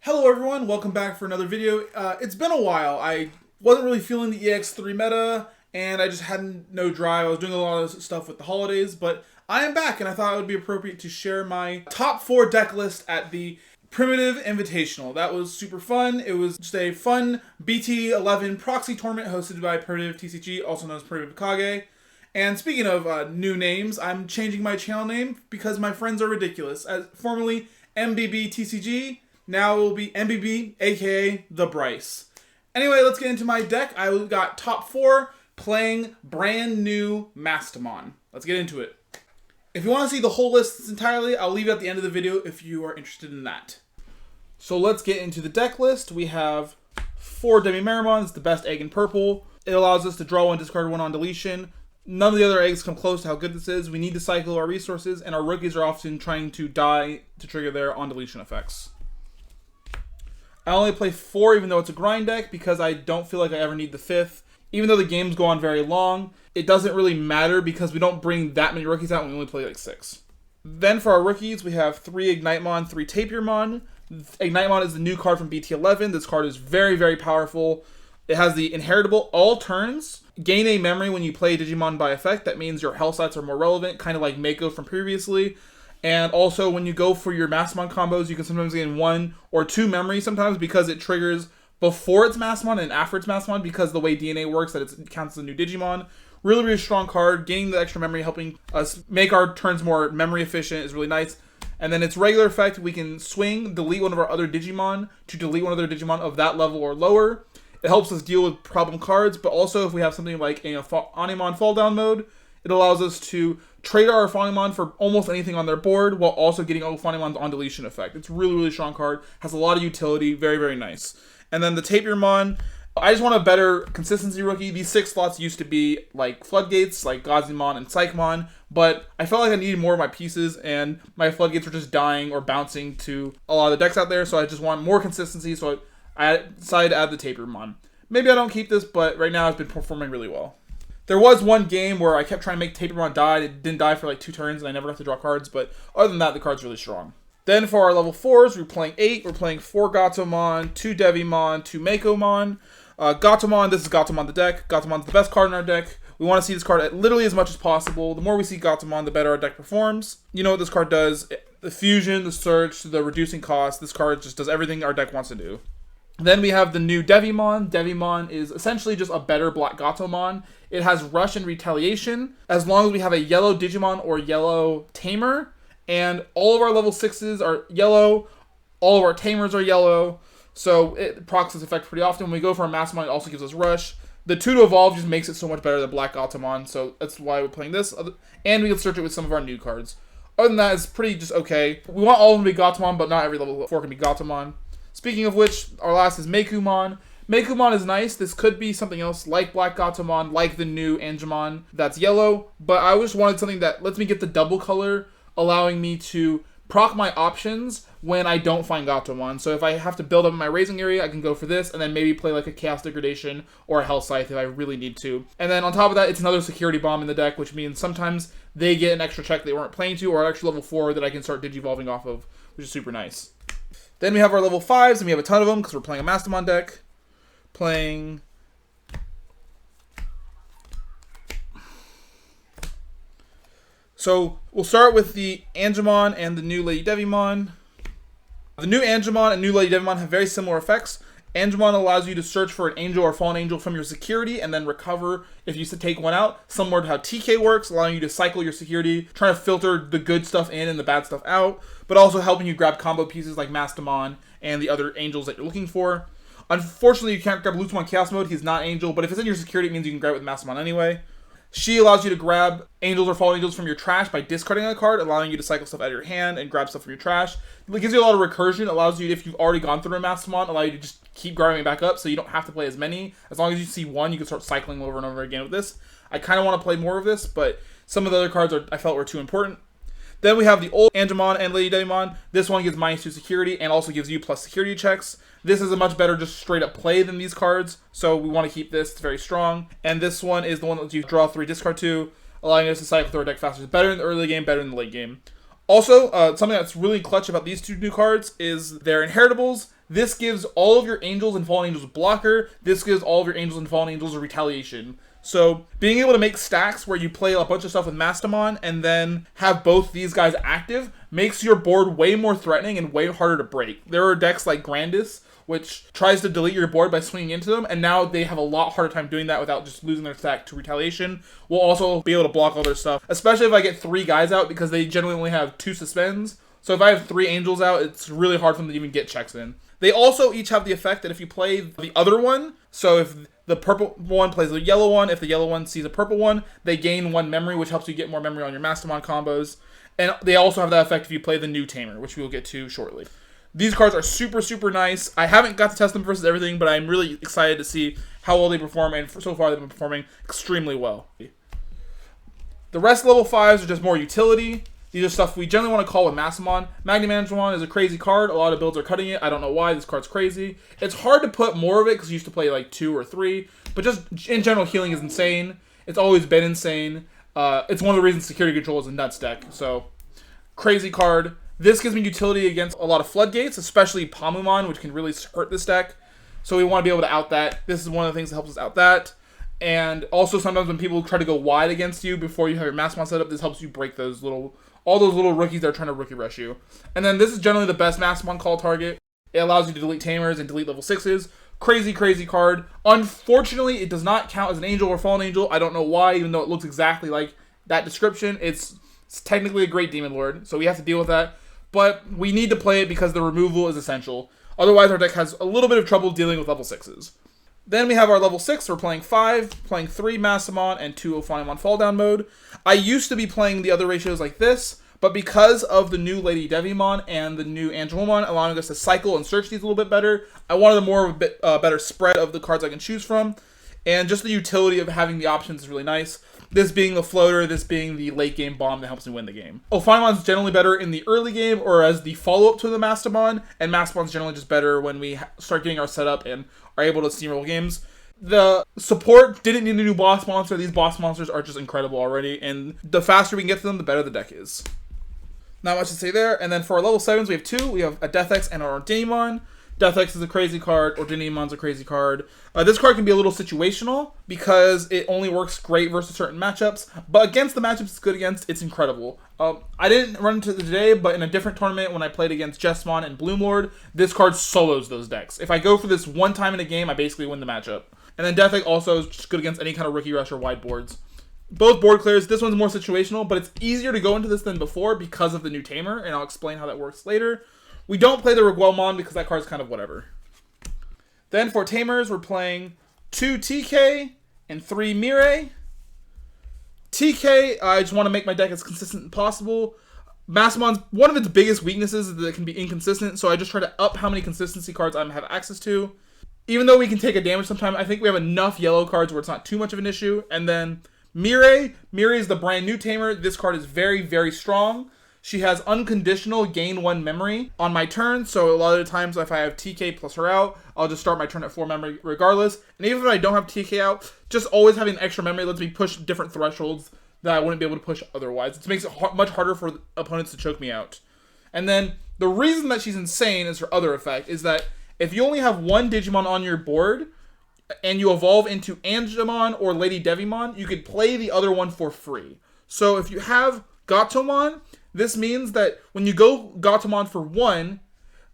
Hello everyone, welcome back for another video. It's been a while. I wasn't really feeling the EX3 meta, and I just had no drive. I was doing a lot of stuff with the holidays, but I am back, and I thought it would be appropriate to share my top 4 deck list at the Primitive Invitational. That was super fun. It was just a fun BT11 proxy tournament hosted by Primitive TCG, also known as Primitive Kage. And speaking of new names, I'm changing my channel name because my friends are ridiculous. As formerly MBB TCG, now it will be MBB, aka the Bryce. Anyway, let's get into my deck. I got top 4 playing brand new Mastemon. Let's get into it. If you want to see the whole list entirely, I'll leave it at the end of the video if you are interested in that. So let's get into the deck list. We have 4 Demi-Meramons, the best egg in purple. It allows us to draw 1, discard 1 on deletion. None of the other eggs come close to how good this is. We need to cycle our resources, and our rookies are often trying to die to trigger their on deletion effects. I only play 4 even though it's a grind deck because I don't feel like I ever need the 5th. Even though the games go on very long, it doesn't really matter because we don't bring that many rookies out. We only play like 6. Then for our rookies, we have 3 Ignitemon, 3 Tapirmon. Ignitemon is the new card from BT11. This card is very, very powerful. It has the inheritable all turns. Gain a memory when you play Digimon by effect. That means your health sites are more relevant, kind of like Mako from previously. And also, when you go for your Mastemon combos, you can sometimes gain 1 or 2 memories sometimes because it triggers before it's Mastemon and after it's Mastemon because the way DNA works, that it counts as a new Digimon. Really, really strong card. Gaining the extra memory, helping us make our turns more memory efficient is really nice. And then its regular effect, we can swing, delete one of our other Digimon to delete one of their Digimon of that level or lower. It helps us deal with problem cards, but also if we have something like a Animon fall down mode, it allows us to trade our Phanimon for almost anything on their board while also getting Phanimon's on deletion effect. It's really, really strong card. Has a lot of utility. Very, very nice. And then the Tapirmon, I just want a better consistency rookie. These 6 slots used to be like floodgates, like Gazimon and Psychmon, but I felt like I needed more of my pieces, and my floodgates were just dying or bouncing to a lot of the decks out there, so I just want more consistency, so I decided to add the Tapirmon. Maybe I don't keep this, but right now it's been performing really well. There was one game where I kept trying to make Tapirmon die. It didn't die for like 2 turns, and I never got to draw cards, but other than that, the card's really strong. Then for our level 4s, we're playing 8. We're playing 4 Gatomon, 2 Devimon, 2 Makomon. Gatomon, this is Gatomon the deck. Gatomon's the best card in our deck. We want to see this card literally as much as possible. The more we see Gatomon, the better our deck performs. You know what this card does. The fusion, the search, the reducing cost. This card just does everything our deck wants to do. Then we have the new Devimon. Devimon is essentially just a better Black Gatomon. It has Rush and Retaliation. As long as we have a yellow Digimon or yellow Tamer, and all of our level 6s are yellow, all of our Tamers are yellow, so it procs this effect pretty often. When we go for a Mastemon, it also gives us Rush. The 2 to evolve just makes it so much better than Black Gatomon, so that's why we're playing this. And we can search it with some of our new cards. Other than that, it's pretty just okay. We want all of them to be Gatomon, but not every level 4 can be Gatomon. Speaking of which, our last is Makumon. Makumon is nice. This could be something else like Black Gatomon, like the new Angemon that's yellow, but I just wanted something that lets me get the double color, allowing me to proc my options when I don't find Gatomon. So if I have to build up my raising area, I can go for this, and then maybe play like a Chaos Degradation or a Hell Scythe if I really need to. And then on top of that, it's another security bomb in the deck, which means sometimes they get an extra check they weren't playing to, or an extra level 4 that I can start Digivolving off of, which is super nice. Then we have our level 5s, and we have a ton of them because we're playing a Mastemon deck. So we'll start with the Angemon and the new Lady Devimon. The new Angemon and new Lady Devimon have very similar effects. Angemon allows you to search for an angel or fallen angel from your security and then recover if you take one out, similar to how TK works, allowing you to cycle your security, trying to filter the good stuff in and the bad stuff out, but also helping you grab combo pieces like Mastemon and the other angels that you're looking for. Unfortunately, you can't grab Lutzmon Chaos Mode. He's not Angel, but if it's in your security, it means you can grab it with Mastemon anyway. She allows you to grab angels or fallen angels from your trash by discarding a card, allowing you to cycle stuff out of your hand and grab stuff from your trash. It gives you a lot of recursion. It allows you, if you've already gone through a Mastemon, allow you to just keep grabbing it back up so you don't have to play as many. As long as you see one, you can start cycling over and over again with this. I kind of want to play more of this, but some of the other cards I felt were too important. Then we have the old Angemon and Lady Devimon. This one gives -2 security and also gives you plus security checks. This is a much better just straight up play than these cards, so we want to keep this. It's very strong. And this one is the one that lets you draw 3, discard 2, allowing us to cycle through our deck faster. It's better in the early game, better in the late game. Also, something that's really clutch about these 2 new cards is their inheritables. This gives all of your Angels and Fallen Angels a blocker. This gives all of your Angels and Fallen Angels a retaliation. So being able to make stacks where you play a bunch of stuff with Mastemon and then have both these guys active makes your board way more threatening and way harder to break. There are decks like Grandis, which tries to delete your board by swinging into them, and now they have a lot harder time doing that without just losing their stack to retaliation. We'll also be able to block all their stuff, especially if I get 3 guys out, because they generally only have 2 suspends. So if I have 3 Angels out, it's really hard for them to even get checks in. They also each have the effect that if you play the other one, so if the purple one plays the yellow one, if the yellow one sees a purple one, they gain 1 memory, which helps you get more memory on your Mastemon combos. And they also have that effect if you play the new Tamer, which we will get to shortly. These cards are super, super nice. I haven't got to test them versus everything, but I'm really excited to see how well they perform, and so far they've been performing extremely well. The rest of level 5s are just more utility. These are stuff we generally want to call with Mastemon. Mastemon is a crazy card. A lot of builds are cutting it. I don't know why. This card's crazy. It's hard to put more of it because you used to play like 2 or 3, but just in general, healing is insane. It's always been insane. It's one of the reasons Security Control is a nuts deck. So, crazy card. This gives me utility against a lot of floodgates, especially Palmumon, which can really hurt this deck. So we want to be able to out that. This is one of the things that helps us out that. And also sometimes when people try to go wide against you before you have your Mastemon set up, this helps you break all those little rookies that are trying to rookie rush you. And then this is generally the best Mastemon call target. It allows you to delete Tamers and delete level 6s. Crazy, crazy card. Unfortunately, it does not count as an Angel or Fallen Angel. I don't know why, even though it looks exactly like that description. It's technically a great Demon Lord, so we have to deal with that. But we need to play it because the removal is essential. Otherwise, our deck has a little bit of trouble dealing with level 6s. Then we have our level 6. We're playing 5, playing 3 Mastemon and 2 Ophanimon Fall Down mode. I used to be playing the other ratios like this, but because of the new Lady Devimon and the new Angelomon allowing us to cycle and search these a little bit better, I wanted a more better spread of the cards I can choose from. And just the utility of having the options is really nice. This being the floater, this being the late game bomb that helps me win the game. Ophanimon's generally better in the early game or as the follow-up to the Mastemon, and Mastemon's generally just better when we start getting our setup and are able to steamroll games. The support didn't need a new boss monster. These boss monsters are just incredible already, and the faster we can get to them, the better the deck is. Not much to say there. And then for our level 7s, we have 2. We have a Death X and our Ordinimon. Death X is a crazy card. Ordinimon's a crazy card. This card can be a little situational because it only works great versus certain matchups. But against the matchups it's good against, it's incredible. I didn't run into it today, but in a different tournament when I played against Jessamon and Bloomlord, this card solos those decks. If I go for this one time in a game, I basically win the matchup. And then Death X also is just good against any kind of Rookie Rush or wide boards. Both board clears. This one's more situational, but it's easier to go into this than before because of the new Tamer, and I'll explain how that works later. We don't play the Reguelmon because that card's kind of whatever. Then for Tamers, we're playing 2 TK and 3 Mirei. TK, I just want to make my deck as consistent as possible. Mastemon's one of its biggest weaknesses is that it can be inconsistent, so I just try to up how many consistency cards I have access to. Even though we can take a damage sometime, I think we have enough yellow cards where it's not too much of an issue. And then Mirei is the brand new Tamer. This card is very, very strong. She has unconditional gain 1 memory on my turn, so a lot of the times if I have TK plus her out, I'll just start my turn at 4 memory regardless. And even if I don't have TK out, just always having extra memory lets me push different thresholds that I wouldn't be able to push otherwise. It makes it much harder for opponents to choke me out. And then the reason that she's insane is her other effect, is that if you only have 1 Digimon on your board, and you evolve into Angemon or Lady Devimon, you could play the other one for free. So if you have Gatomon, this means that when you go Gatomon for 1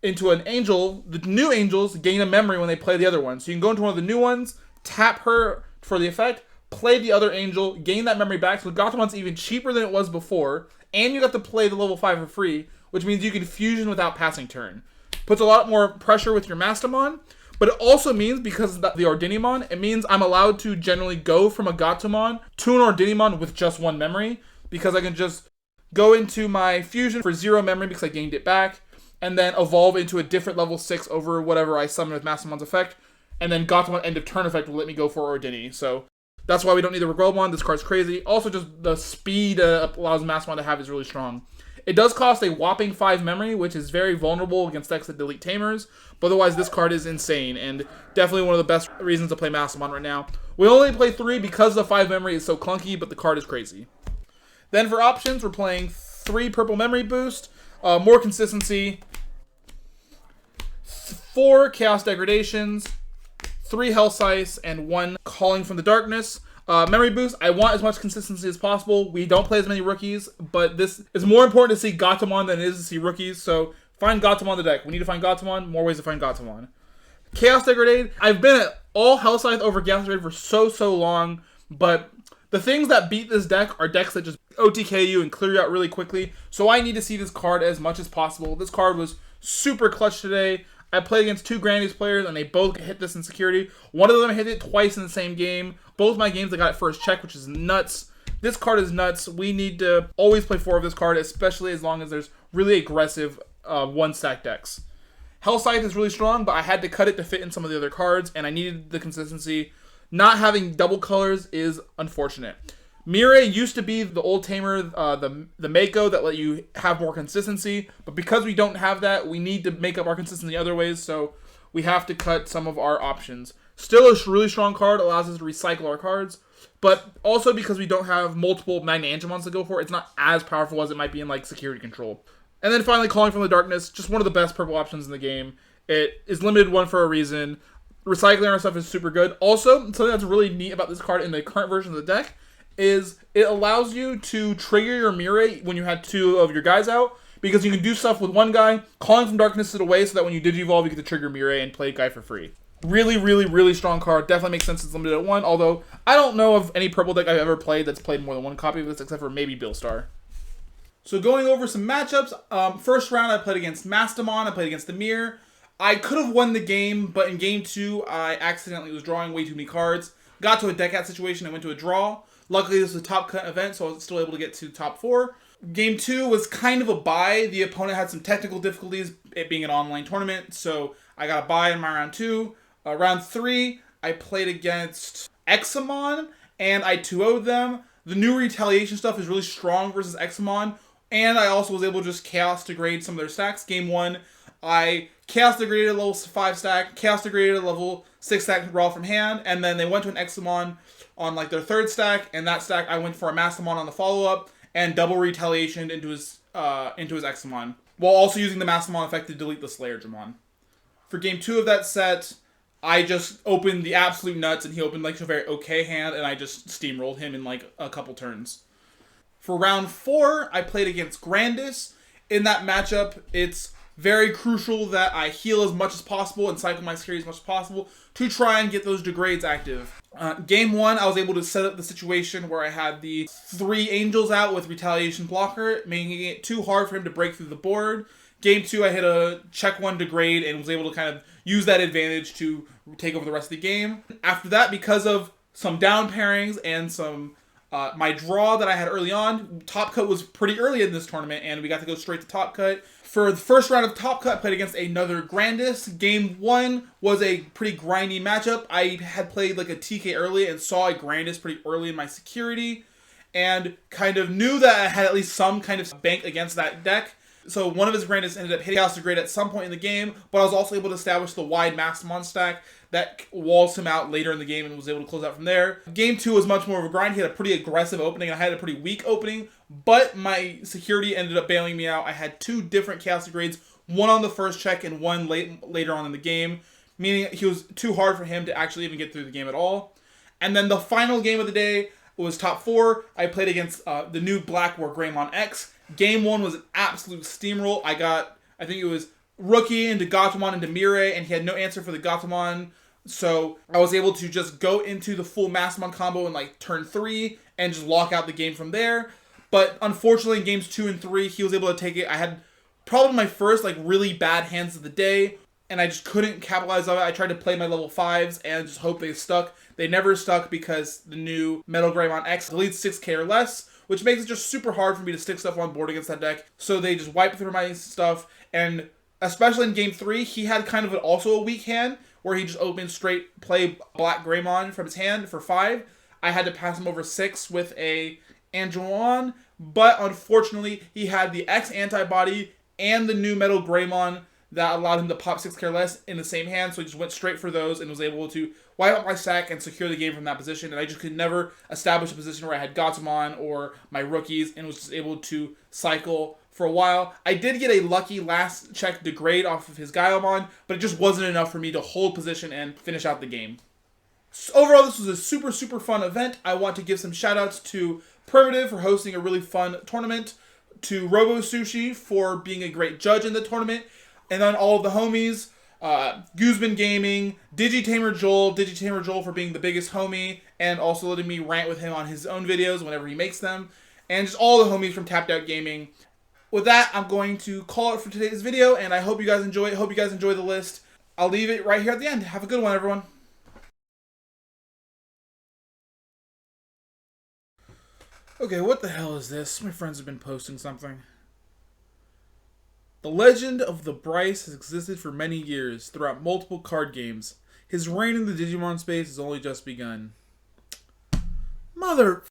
into an Angel, the new Angels gain a memory when they play the other one. So you can go into one of the new ones, tap her for the effect, play the other Angel, gain that memory back. So Gatomon's even cheaper than it was before, and you got to play the level 5 for free, which means you can fusion without passing turn. Puts a lot more pressure with your Mastemon, but it also means, because of the Ordinimon, it means I'm allowed to generally go from a Gatomon to an Ordinimon with just 1 memory, because I can just go into my fusion for 0 memory because I gained it back, and then evolve into a different level 6 over whatever I summon with Mastemon's effect, and then Gatomon end of turn effect will let me go for Ordini. So that's why we don't need the Reguelmon. This card's crazy. Also, just the speed allows Mastemon to have is really strong. It does cost a whopping 5 memory, which is very vulnerable against decks that delete Tamers, but otherwise this card is insane, and definitely one of the best reasons to play Mastemon right now. We only play 3 because the 5 memory is so clunky, but the card is crazy. Then for options, we're playing 3 purple memory boost, more consistency, 4 Chaos Degradations, 3 Hellscythes, and 1 Calling from the Darkness. Memory boost, I want as much consistency as possible. We don't play as many rookies, but this is more important to see Gatomon than it is to see rookies, so find Gatomon on the deck. We need to find Gatomon, more ways to find Gatomon. Chaos Degradade, I've been at all Hellscythe over Chaos Degradade for so long, but the things that beat this deck are decks that just OTK you and clear you out really quickly, so I need to see this card as much as possible. This card was super clutch today. I played against 2 Grandies players, and they both hit this in security. One of them hit it twice in the same game. Both my games I got it first check, which is nuts. This card is nuts. We need to always play 4 of this card, especially as long as there's really aggressive 1-stack decks. Hellscythe is really strong, but I had to cut it to fit in some of the other cards, and I needed the consistency. Not having double colors is unfortunate. Mirai used to be the old tamer, the Mako that let you have more consistency, but because we don't have that, we need to make up our consistency other ways, so we have to cut some of our options. Still a really strong card, allows us to recycle our cards, but also because we don't have multiple Magna Angemons to go for, it's not as powerful as it might be in like Security Control. And then finally, Calling from the Darkness, just one of the best purple options in the game. It is limited 1 for a reason. Recycling our stuff is super good. Also, something that's really neat about this card in the current version of the deck is it allows you to trigger your Mirai when you had 2 of your guys out, because you can do stuff with 1 guy, Calling from Darkness it away so that when you Digivolve, you get to trigger Mirai and play a guy for free. Really strong card. Definitely makes sense it's limited at 1, although I don't know of any purple deck I've ever played that's played more than 1 copy of this, except for maybe Billstar. So going over some matchups, first round I played against Mastemon, I played against the Mirror. I could have won the game, but in game 2, I accidentally was drawing way too many cards. Got to a deck out situation and went to a draw. Luckily, this was a top cut event, so I was still able to get to top 4. Game 2 was kind of a bye. The opponent had some technical difficulties, it being an online tournament, so I got a bye in my round 2. Round 3, I played against Examon, and I 2-0'd them. The new retaliation stuff is really strong versus Examon, and I also was able to just Chaos Degrade some of their stacks. Game 1, I Chaos Degraded a level 5 stack, Chaos Degraded a level 6 stack raw from hand, and then they went to an Examon on like their 3rd stack, and that stack I went for a Mastemon on the follow-up, and double retaliation into his Examon, while also using the Mastemon effect to delete the Slayer Dramon. For game 2 of that set, I just opened the absolute nuts, and he opened like a very okay hand, and I just steamrolled him in like a couple turns. For round 4, I played against Grandis. In that matchup, it's very crucial that I heal as much as possible and cycle my security as much as possible to try and get those degrades active. Game 1, I was able to set up the situation where I had the 3 angels out with retaliation blocker, making it too hard for him to break through the board. Game 2, I hit a check 1 degrade and was able to kind of use that advantage to take over the rest of the game. After that, because of some down pairings and some my draw that I had early on, Top Cut was pretty early in this tournament, and we got to go straight to Top Cut. For the first round of Top Cut, I played against another Grandis. Game 1 was a pretty grindy matchup. I had played like a TK early and saw a Grandis pretty early in my security, and kind of knew that I had at least some kind of bank against that deck. So one of his Grandis ended up hitting Chaos Degrade at some point in the game, but I was also able to establish the wide Mastemon stack that walls him out later in the game and was able to close out from there. Game 2 was much more of a grind. He had a pretty aggressive opening, and I had a pretty weak opening, but my security ended up bailing me out. I had 2 different Chaos Degrades, one on the first check and one later on in the game, meaning he was too hard for him to actually even get through the game at all. And then the final game of the day was top 4. I played against the new Black War Greymon X. Game 1 was an absolute steamroll. I think it was Rookie into Gatomon into Mirai, and he had no answer for the Gatomon. So I was able to just go into the full Mastemon combo in like turn 3 and just lock out the game from there. But unfortunately, in games 2 and 3, he was able to take it. I had probably my first like really bad hands of the day, and I just couldn't capitalize on it. I tried to play my level 5s and just hope they stuck. They never stuck because the new Metal Greymon X deletes 6k or less, which makes it just super hard for me to stick stuff on board against that deck. So they just wiped through my stuff, and especially in game 3, he had kind of also a weak hand where he just opened straight play Black Greymon from his hand for 5. I had to pass him over 6 with a Angelon, but unfortunately, he had the X antibody and the new Metal Greymon that allowed him to pop 6k or less in the same hand, so he just went straight for those and was able to wipe out my stack and secure the game from that position, and I just could never establish a position where I had Gatomon or my rookies and was just able to cycle for a while. I did get a lucky last check degrade off of his Gaiomon, but it just wasn't enough for me to hold position and finish out the game. So overall, this was a super, super fun event. I want to give some shout outs to Primitive for hosting a really fun tournament, to Robo Sushi for being a great judge in the tournament, and then all of the homies, Guzman Gaming, Digitamer Joel for being the biggest homie, and also letting me rant with him on his own videos whenever he makes them, and just all the homies from Tapped Out Gaming. With that, I'm going to call it for today's video, and I hope you guys enjoy it. Hope you guys enjoy the list. I'll leave it right here at the end. Have a good one, everyone. Okay, what the hell is this? My friends have been posting something. The legend of the Bryce has existed for many years throughout multiple card games. His reign in the Digimon space has only just begun. Mother...